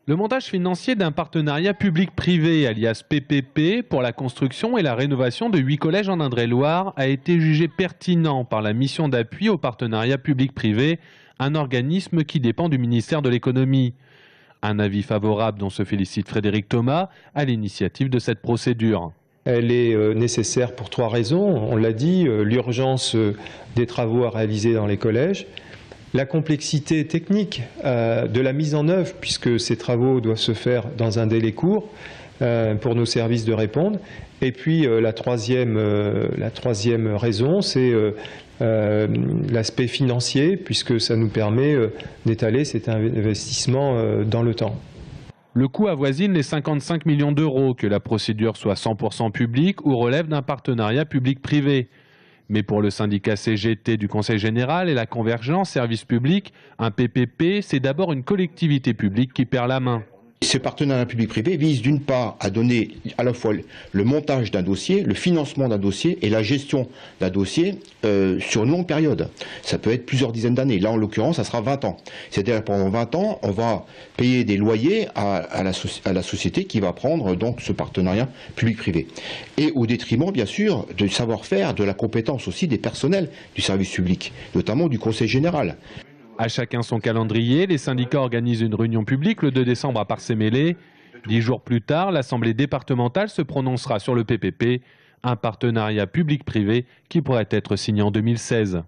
Le montage financier d'un partenariat public-privé, alias PPP, pour la construction et la rénovation de 8 collèges en Indre-et-Loire a été jugé pertinent par la mission d'appui au partenariat public-privé, un organisme qui dépend du ministère de l'économie. Un avis favorable dont se félicite Frédéric Thomas à l'initiative de cette procédure. Elle est nécessaire pour 3 raisons. On l'a dit, l'urgence des travaux à réaliser dans les collèges, la complexité technique de la mise en œuvre, puisque ces travaux doivent se faire dans un délai court pour nos services de répondre. Et puis la troisième raison, c'est l'aspect financier, puisque ça nous permet d'étaler cet investissement dans le temps. Le coût avoisine les 55 millions d'euros, que la procédure soit 100% publique ou relève d'un partenariat public-privé. Mais pour le syndicat CGT du Conseil général et la Convergence Service Public, un PPP, c'est d'abord une collectivité publique qui perd la main. Ce partenariat public-privé vise d'une part à donner à la fois le montage d'un dossier, le financement d'un dossier et la gestion d'un dossier sur une longue période. Ça peut être plusieurs dizaines d'années. Là, en l'occurrence, ça sera 20 ans. C'est-à-dire pendant 20 ans, on va payer des loyers à la société qui va prendre donc ce partenariat public-privé. Et au détriment, bien sûr, du savoir-faire, de la compétence aussi des personnels du service public, notamment du Conseil général. À chacun son calendrier, les syndicats organisent une réunion publique le 2 décembre à Parcé-Mélé. 10 jours plus tard, l'Assemblée départementale se prononcera sur le PPP, un partenariat public-privé qui pourrait être signé en 2016.